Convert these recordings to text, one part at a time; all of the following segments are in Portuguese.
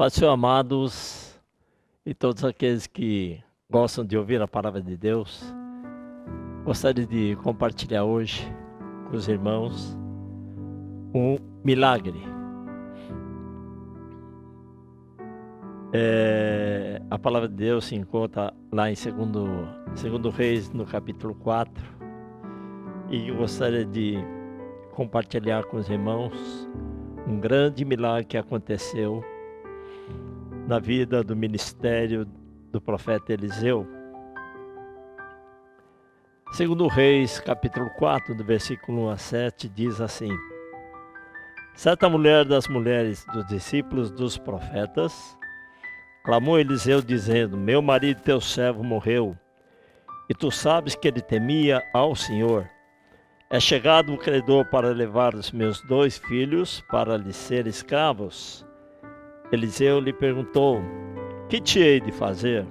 Pai Senhor, amados, e todos aqueles que gostam de ouvir a palavra de Deus, gostaria de compartilhar hoje com os irmãos um milagre. A palavra de Deus se encontra lá em 2 Reis, no capítulo 4, e eu gostaria de compartilhar com os irmãos um grande milagre que aconteceu na vida do ministério do profeta Eliseu. 2 Reis, capítulo 4, do versículo 1 a 7, diz assim: Certa mulher das mulheres dos discípulos dos profetas clamou a Eliseu dizendo: Meu marido teu servo morreu, e tu sabes que ele temia ao Senhor. É chegado um credor para levar os meus 2 filhos para lhe ser escravos. Eliseu lhe perguntou: Que te hei de fazer?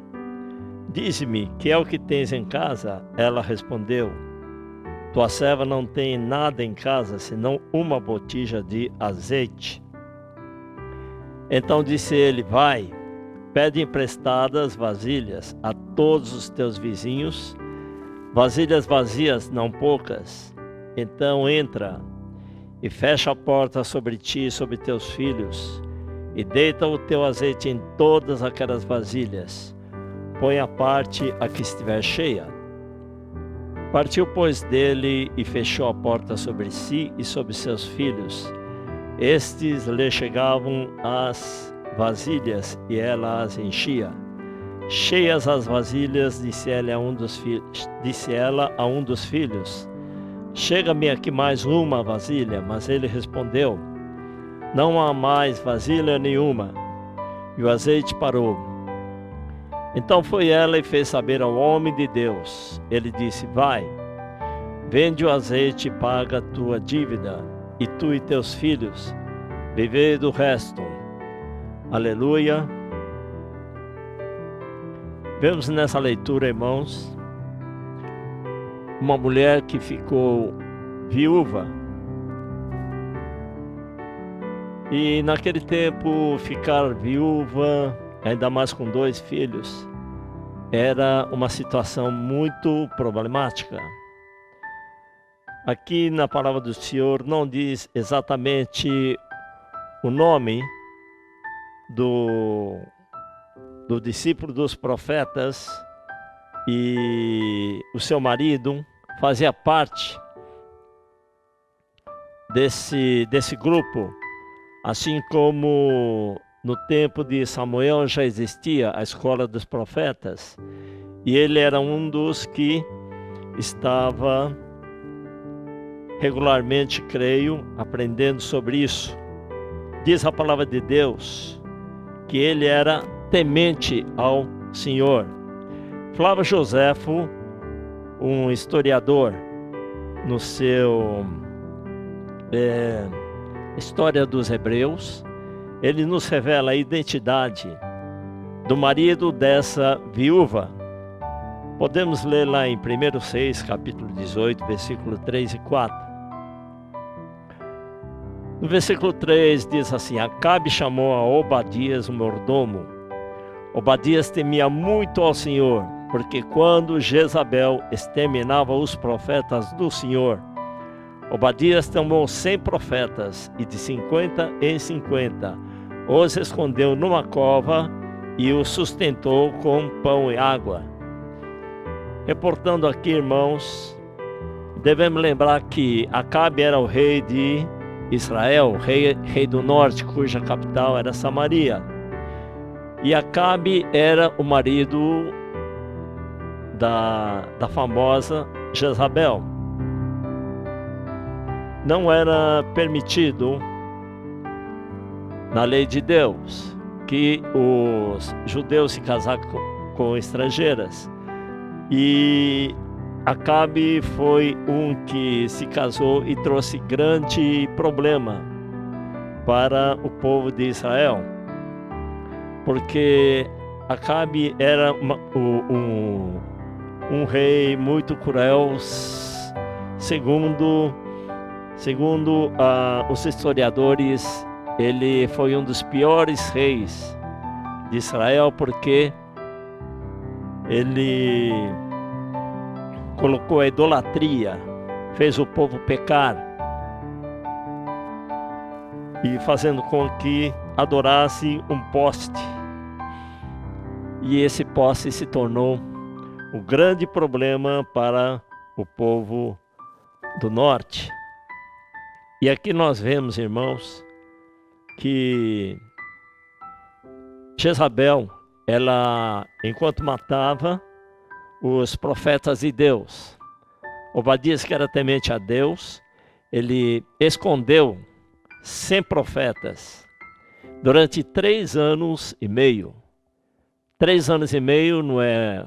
Dize-me, que é o que tens em casa? Ela respondeu: Tua serva não tem nada em casa, senão uma botija de azeite. Então disse ele: Vai, pede emprestadas vasilhas a todos os teus vizinhos, vasilhas vazias, não poucas. Então entra e fecha a porta sobre ti e sobre teus filhos, e deita o teu azeite em todas aquelas vasilhas. Põe à parte a que estiver cheia. Partiu, pois, dele e fechou a porta sobre si e sobre seus filhos. Estes lhe chegavam as vasilhas e ela as enchia. Cheias as vasilhas, disse ela a um dos filhos: Chega-me aqui mais uma vasilha. Mas ele respondeu: Não há mais vasilha nenhuma. E o azeite parou. Então foi ela e fez saber ao homem de Deus. Ele disse: Vai, vende o azeite e paga a tua dívida, e tu e teus filhos vivei do resto. Aleluia. Vemos nessa leitura, irmãos, uma mulher que ficou viúva. E naquele tempo, ficar viúva, ainda mais com 2 filhos, era uma situação muito problemática. Aqui na palavra do Senhor não diz exatamente o nome do discípulo dos profetas, e o seu marido fazia parte desse grupo, assim como no tempo de Samuel já existia a escola dos profetas, e ele era um dos que estava regularmente, creio, aprendendo sobre isso. Diz a palavra de Deus que ele era temente ao Senhor. Flávio Joséfo, um historiador, no seu História dos Hebreus, ele nos revela a identidade do marido dessa viúva. Podemos ler lá em 1 Reis, capítulo 18, versículo 3 e 4. No versículo 3 diz assim: Acabe chamou a Obadias, o mordomo. Obadias temia muito ao Senhor, porque quando Jezabel exterminava os profetas do Senhor, Obadias tomou 100 profetas e de 50 em 50 os escondeu numa cova e os sustentou com pão e água. Reportando aqui, irmãos, devemos lembrar que Acabe era o rei de Israel, rei do norte, cuja capital era Samaria. E Acabe era o marido da famosa Jezabel. Não era permitido na lei de Deus que os judeus se casassem com estrangeiras. E Acabe foi um que se casou e trouxe grande problema para o povo de Israel, porque Acabe era um rei muito cruel, segundo os historiadores. Ele foi um dos piores reis de Israel, porque ele colocou a idolatria, fez o povo pecar, e fazendo com que adorasse um poste. E esse poste se tornou o grande problema para o povo do norte. E aqui nós vemos, irmãos, que Jezabel, ela, enquanto matava os profetas de Deus, Obadias, que era temente a Deus, ele escondeu 100 profetas durante 3 anos e meio. 3 anos e meio não é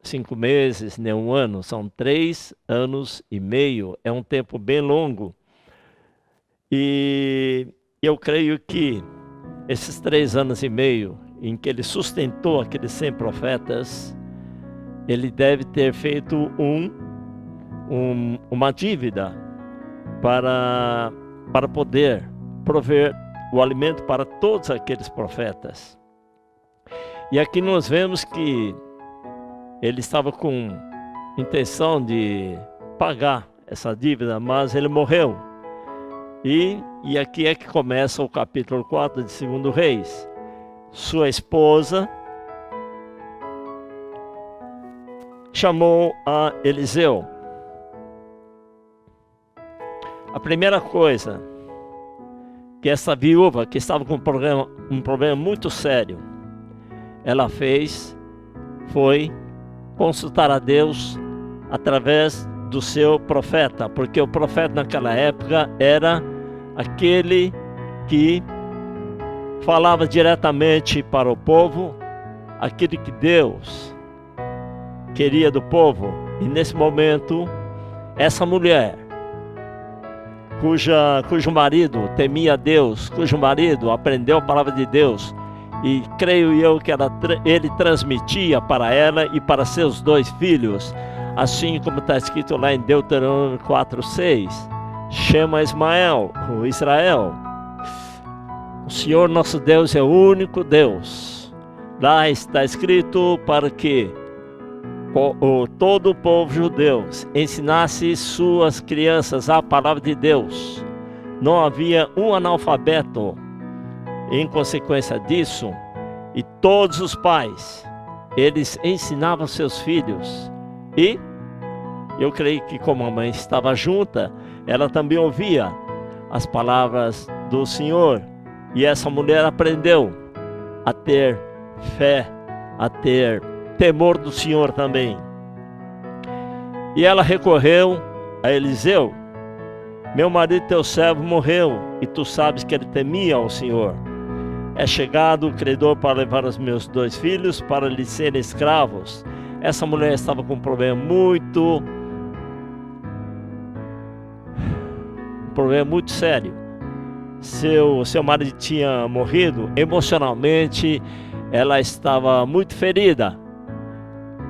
5 meses, nem 1 ano, são 3 anos e meio, é um tempo bem longo. E eu creio que esses 3 anos e meio, em que ele sustentou aqueles 100 profetas, ele deve ter feito uma dívida para poder prover o alimento para todos aqueles profetas. E aqui nós vemos que ele estava com intenção de pagar essa dívida, mas ele morreu. E aqui é que começa o capítulo 4 de 2 Reis. Sua esposa chamou a Eliseu. A primeira coisa que essa viúva, que estava com um problema muito sério, ela fez foi consultar a Deus através do seu profeta, porque o profeta naquela época era aquele que falava diretamente para o povo, aquilo que Deus queria do povo. E nesse momento, essa mulher, cujo marido temia Deus, cujo marido aprendeu a palavra de Deus, e creio eu que ele transmitia para ela e para seus 2 filhos, assim como está escrito lá em Deuteronômio 4:6, chama Ismael, o Israel. O Senhor nosso Deus é o único Deus. Lá está escrito para que todo o povo judeu ensinasse suas crianças a palavra de Deus. Não havia um analfabeto. Em consequência disso, e todos os pais, eles ensinavam seus filhos. E eu creio que como a mãe estava junta, ela também ouvia as palavras do Senhor. E essa mulher aprendeu a ter fé, a ter temor do Senhor também. E ela recorreu a Eliseu. Meu marido, teu servo, morreu, e tu sabes que ele temia ao Senhor. É chegado o credor para levar os meus 2 filhos para lhe serem escravos. Essa mulher estava com um problema muito sério. Seu marido tinha morrido. Emocionalmente, ela estava muito ferida.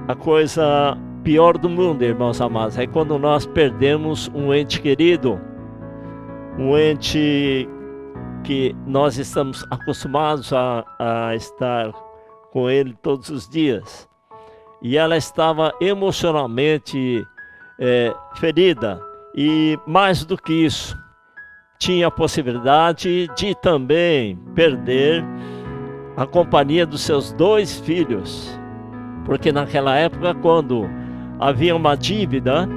A coisa pior do mundo, irmãos amados, é quando nós perdemos um ente querido, um ente que nós estamos acostumados a estar com ele todos os dias. E ela estava emocionalmente ferida. E mais do que isso, tinha a possibilidade de também perder a companhia dos seus 2 filhos. Porque naquela época, quando havia uma dívida,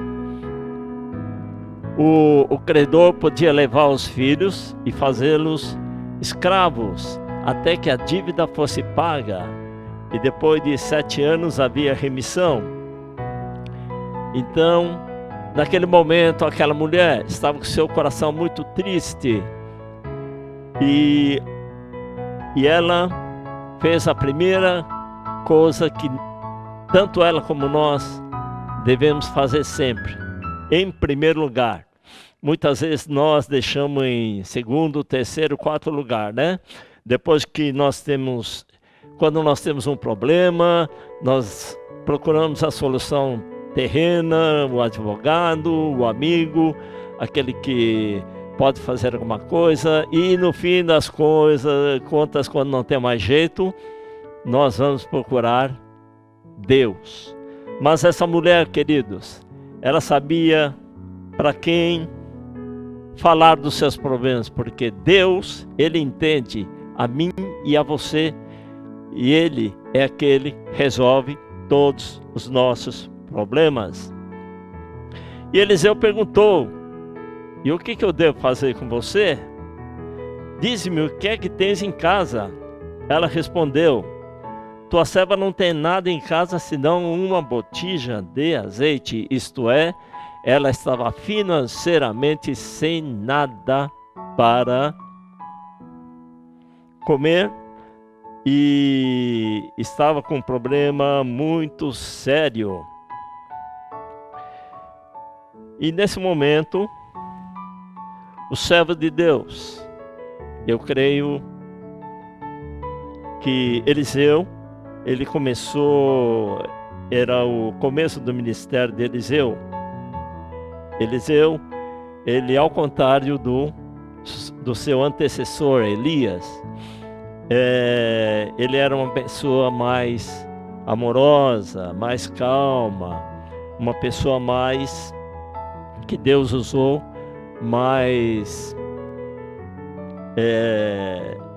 o credor podia levar os filhos e fazê-los escravos até que a dívida fosse paga. E depois de 7 anos havia remissão. Então, naquele momento, aquela mulher estava com seu coração muito triste. E ela fez a primeira coisa que tanto ela como nós devemos fazer sempre. Em primeiro lugar, muitas vezes nós deixamos em segundo, terceiro, quarto lugar, né? Depois que quando nós temos um problema, nós procuramos a solução terrena, o advogado, o amigo, aquele que pode fazer alguma coisa, e no fim das contas, quando não tem mais jeito, nós vamos procurar Deus. Mas essa mulher, queridos, ela sabia para quem falar dos seus problemas, porque Deus, Ele entende a mim e a você, e Ele é aquele que resolve todos os nossos problemas. E Eliseu perguntou: e o que eu devo fazer com você? Dize-me o que é que tens em casa. Ela respondeu: tua serva não tem nada em casa senão uma botija de azeite, isto é, ela estava financeiramente sem nada para comer e estava com um problema muito sério. E nesse momento, o servo de Deus, eu creio que Eliseu, ele começou, era o começo do ministério de Eliseu. Eliseu, ele ao contrário do seu antecessor Elias, ele era uma pessoa mais amorosa, mais calma, uma pessoa mais que Deus usou mais,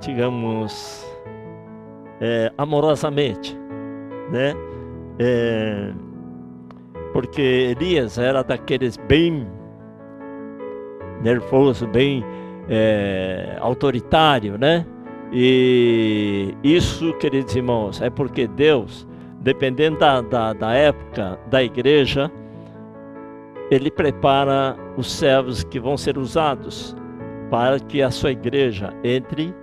digamos, amorosamente, né? Porque Elias era daqueles bem nervoso, bem autoritário, né? E isso, queridos irmãos, é porque Deus, dependendo da época da igreja, Ele prepara os servos que vão ser usados para que a sua igreja entre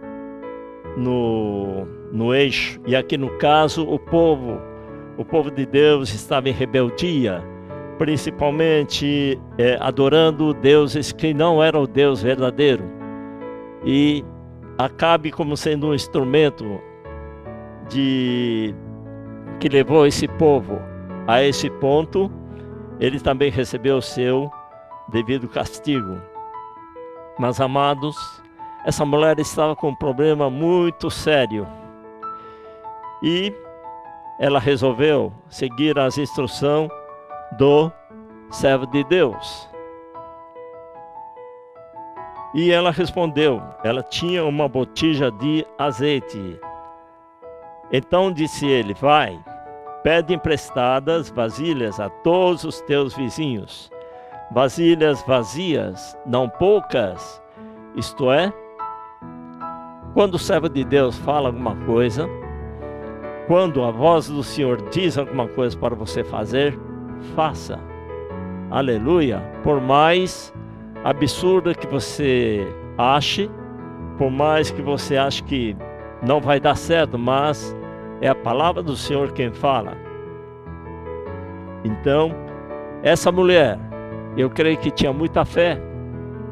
no eixo. E aqui no caso, o povo de Deus estava em rebeldia, principalmente adorando deuses que não eram o Deus verdadeiro. E Acabe como sendo um instrumento que levou esse povo a esse ponto, ele também recebeu o seu devido castigo. Mas, amados, essa mulher estava com um problema muito sério e ela resolveu seguir as instruções do servo de Deus. E ela respondeu, ela tinha uma botija de azeite. Então disse ele: vai, pede emprestadas vasilhas a todos os teus vizinhos, vasilhas vazias, não poucas. Isto é, quando o servo de Deus fala alguma coisa, quando a voz do Senhor diz alguma coisa para você fazer, faça. Aleluia. Por mais absurda que você ache, por mais que você ache que não vai dar certo, mas é a palavra do Senhor quem fala. Então, essa mulher, eu creio que tinha muita fé.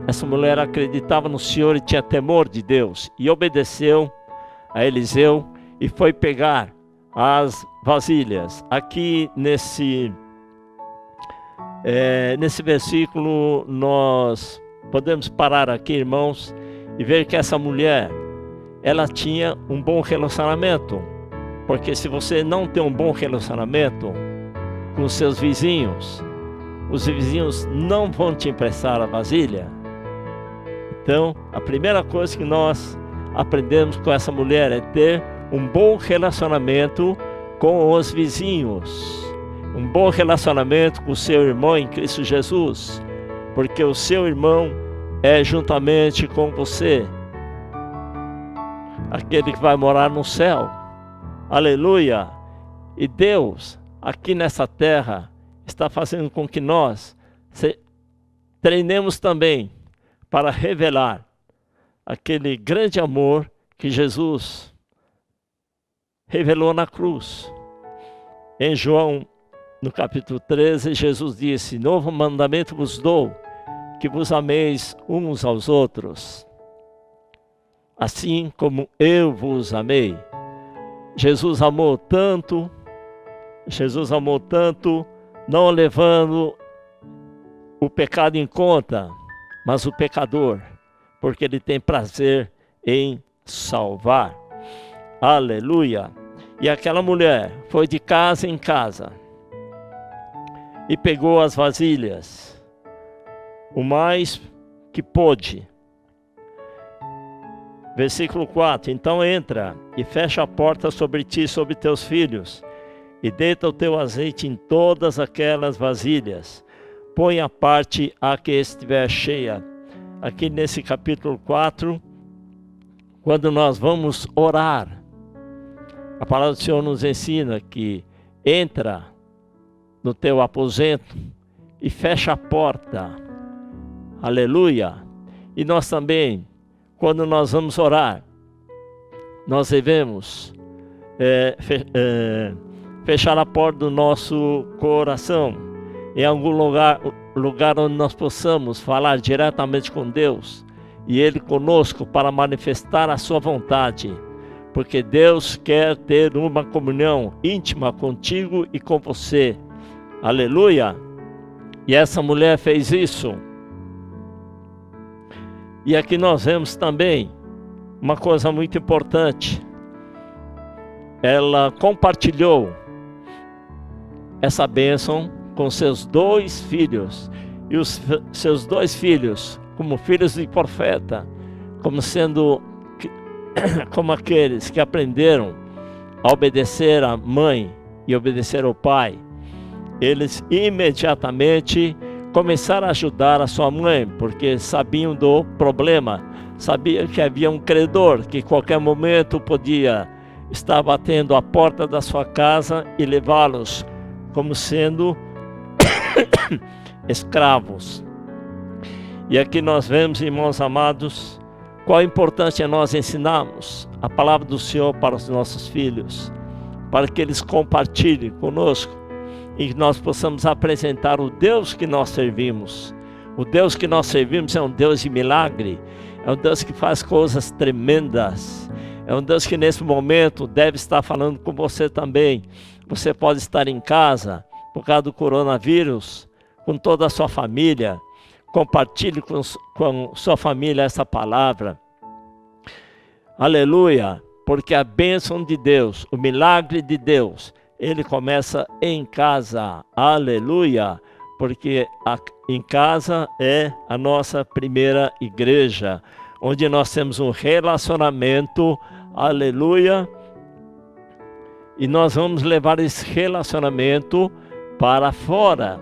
Essa mulher acreditava no Senhor e tinha temor de Deus. E obedeceu a Eliseu e foi pegar as vasilhas. Aqui nesse versículo nós podemos parar aqui, irmãos, e ver que essa mulher, ela tinha um bom relacionamento. Porque se você não tem um bom relacionamento com os seus vizinhos, os vizinhos não vão te emprestar a vasilha. Então, a primeira coisa que nós aprendemos com essa mulher é ter um bom relacionamento com os vizinhos. Um bom relacionamento com o seu irmão em Cristo Jesus. Porque o seu irmão é juntamente com você aquele que vai morar no céu. Aleluia! E Deus, aqui nessa terra, está fazendo com que nós treinemos também para revelar aquele grande amor que Jesus revelou na cruz. Em João, no capítulo 13, Jesus disse: novo mandamento vos dou, que vos ameis uns aos outros, assim como eu vos amei. Jesus amou tanto, não levando o pecado em conta, mas o pecador, porque Ele tem prazer em salvar. Aleluia! E aquela mulher foi de casa em casa e pegou as vasilhas, o mais que pôde. Versículo 4: então entra e fecha a porta sobre ti e sobre teus filhos, e deita o teu azeite em todas aquelas vasilhas. Põe à parte a que estiver cheia. Aqui nesse capítulo 4, quando nós vamos orar, a palavra do Senhor nos ensina que entra no teu aposento e fecha a porta. Aleluia! E nós também, quando nós vamos orar, nós devemos fechar a porta do nosso coração, em algum lugar onde nós possamos falar diretamente com Deus e Ele conosco para manifestar a sua vontade, porque Deus quer ter uma comunhão íntima contigo e com você. Aleluia! E essa mulher fez isso. E aqui nós vemos também uma coisa muito importante. Ela compartilhou essa bênção com seus 2 filhos. E os seus 2 filhos, como filhos de profeta, como sendo como aqueles que aprenderam a obedecer à mãe e obedecer ao pai, eles imediatamente começaram a ajudar a sua mãe, porque sabiam do problema, sabiam que havia um credor que em qualquer momento podia estar batendo a porta da sua casa e levá-los como sendo escravos. E aqui nós vemos, irmãos amados, qual a importância nós ensinarmos a palavra do Senhor para os nossos filhos, para que eles compartilhem conosco e que nós possamos apresentar o Deus que nós servimos. O Deus que nós servimos é um Deus de milagre, é um Deus que faz coisas tremendas, é um Deus que nesse momento deve estar falando com você também. Você pode estar em casa por causa do coronavírus, com toda a sua família. Compartilhe com sua família essa palavra. Aleluia! Porque a bênção de Deus, o milagre de Deus, ele começa em casa. Aleluia! Porque em casa é a nossa primeira igreja, onde nós temos um relacionamento. Aleluia! E nós vamos levar esse relacionamento para fora,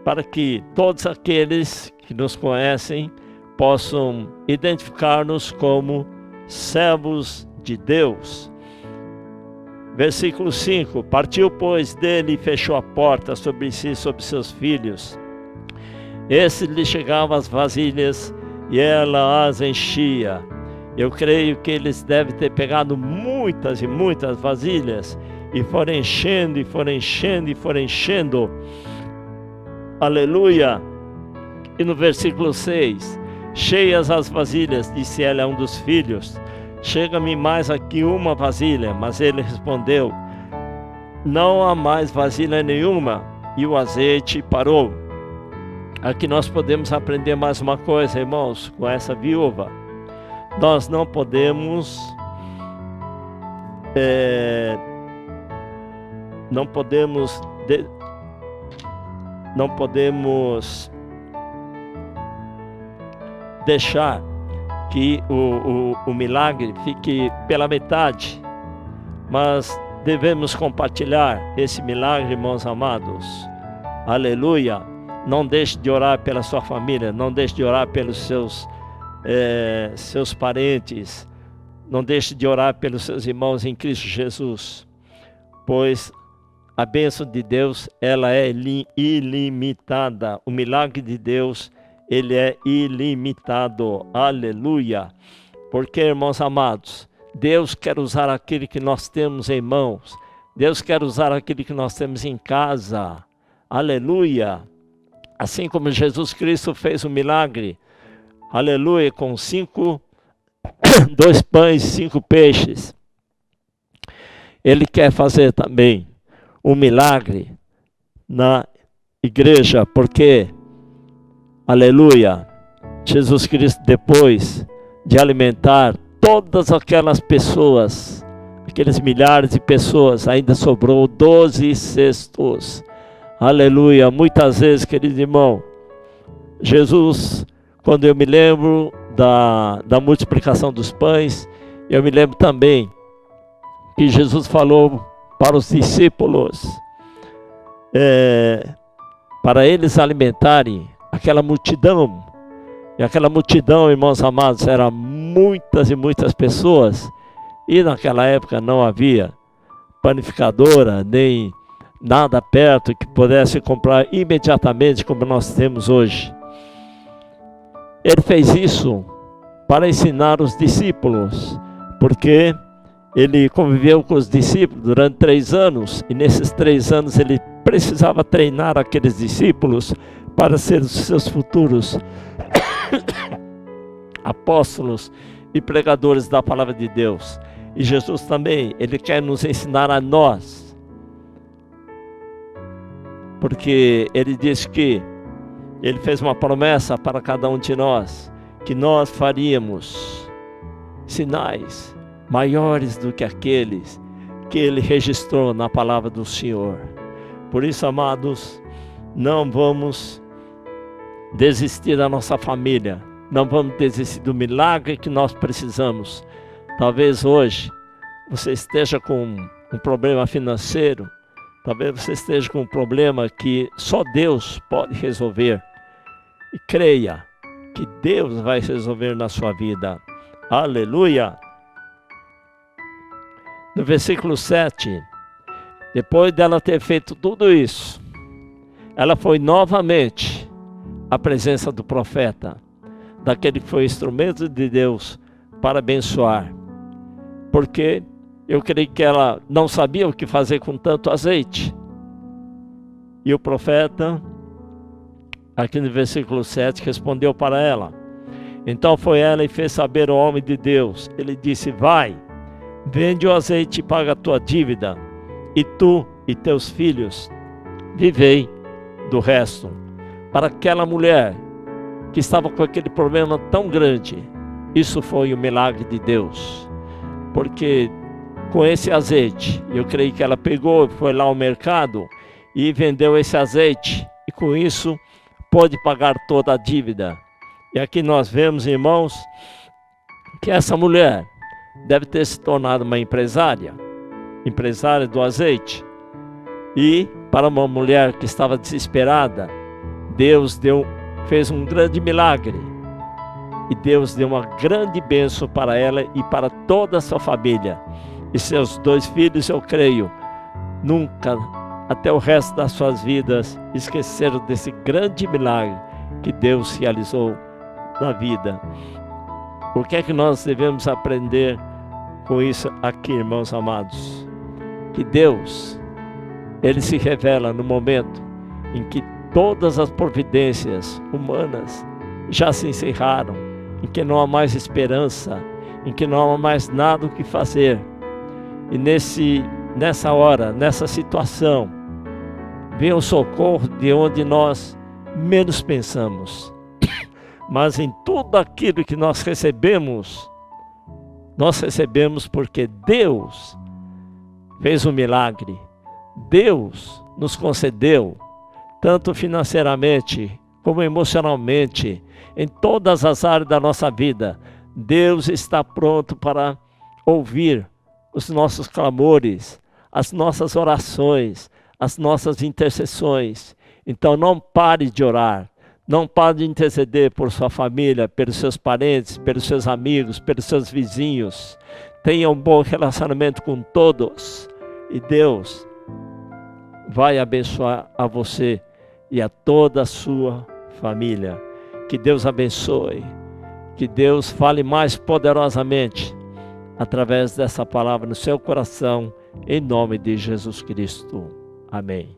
para que todos aqueles que nos conhecem possam identificar-nos como servos de Deus. Versículo 5: partiu, pois, dele e fechou a porta sobre si e sobre seus filhos. Esse lhe chegava as vasilhas e ela as enchia. Eu creio que eles devem ter pegado muitas e muitas vasilhas e foram enchendo, e foram enchendo, e foram enchendo. Aleluia! E no versículo 6: cheias as vasilhas, disse ela a um dos filhos, chega-me mais aqui uma vasilha. Mas ele respondeu: não há mais vasilha nenhuma. E o azeite parou. Aqui nós podemos aprender mais uma coisa, irmãos, com essa viúva. Nós não podemos não podemos deixar que o milagre fique pela metade, mas devemos compartilhar esse milagre, irmãos amados. Aleluia! Não deixe de orar pela sua família, não deixe de orar pelos seus parentes, não deixe de orar pelos seus irmãos em Cristo Jesus, pois a bênção de Deus, ela é ilimitada. O milagre de Deus, ele é ilimitado. Aleluia! Porque, irmãos amados, Deus quer usar aquilo que nós temos em mãos. Deus quer usar aquilo que nós temos em casa. Aleluia! Assim como Jesus Cristo fez um milagre, aleluia, com 2 pães e 5 peixes. Ele quer fazer também um milagre na igreja, porque, aleluia, Jesus Cristo, depois de alimentar todas aquelas pessoas, aqueles milhares de pessoas, ainda sobrou 12 cestos. Aleluia. Muitas vezes, querido irmão, Jesus, quando eu me lembro da multiplicação dos pães, eu me lembro também que Jesus falou para os discípulos, para eles alimentarem aquela multidão. E aquela multidão, irmãos amados, eram muitas e muitas pessoas. E naquela época não havia panificadora, nem nada perto que pudesse comprar imediatamente como nós temos hoje. Ele fez isso para ensinar os discípulos, porque ele conviveu com os discípulos durante 3 anos, e nesses 3 anos ele precisava treinar aqueles discípulos para ser os seus futuros apóstolos e pregadores da palavra de Deus. E Jesus também, ele quer nos ensinar a nós, porque ele disse que ele fez uma promessa para cada um de nós, que nós faríamos sinais maiores do que aqueles que ele registrou na palavra do Senhor. Por isso, amados, não vamos desistir da nossa família, não vamos desistir do milagre que nós precisamos. Talvez hoje você esteja com um problema financeiro, talvez você esteja com um problema que só Deus pode resolver. E creia que Deus vai resolver na sua vida. Aleluia! No versículo 7, depois dela ter feito tudo isso, ela foi novamente à presença do profeta, daquele que foi instrumento de Deus para abençoar. Porque eu creio que ela não sabia o que fazer com tanto azeite. E o profeta, aqui no versículo 7, respondeu para ela. Então foi ela e fez saber ao homem de Deus. Ele disse: vai, vende o azeite e paga a tua dívida, e tu e teus filhos vivei do resto. Para aquela mulher que estava com aquele problema tão grande, isso foi o milagre de Deus. Porque com esse azeite, eu creio que ela pegou, foi lá ao mercado e vendeu esse azeite, e com isso pôde pagar toda a dívida. E aqui nós vemos, irmãos, que essa mulher deve ter se tornado uma empresária do azeite. E para uma mulher que estava desesperada, Deus fez um grande milagre. E Deus deu uma grande bênção para ela e para toda a sua família. E seus 2 filhos, eu creio, nunca, até o resto das suas vidas, esqueceram desse grande milagre que Deus realizou na vida. O que é que nós devemos aprender com isso aqui, irmãos amados? Que Deus, Ele se revela no momento em que todas as providências humanas já se encerraram, em que não há mais esperança, em que não há mais nada o que fazer. E nessa hora, nessa situação, vem o socorro de onde nós menos pensamos. Mas em tudo aquilo que nós recebemos porque Deus fez um milagre. Deus nos concedeu, tanto financeiramente como emocionalmente, em todas as áreas da nossa vida. Deus está pronto para ouvir os nossos clamores, as nossas orações, as nossas intercessões. Então não pare de orar, não pare de interceder por sua família, pelos seus parentes, pelos seus amigos, pelos seus vizinhos. Tenha um bom relacionamento com todos e Deus vai abençoar a você e a toda a sua família. Que Deus abençoe, que Deus fale mais poderosamente através dessa palavra no seu coração, em nome de Jesus Cristo. Amém.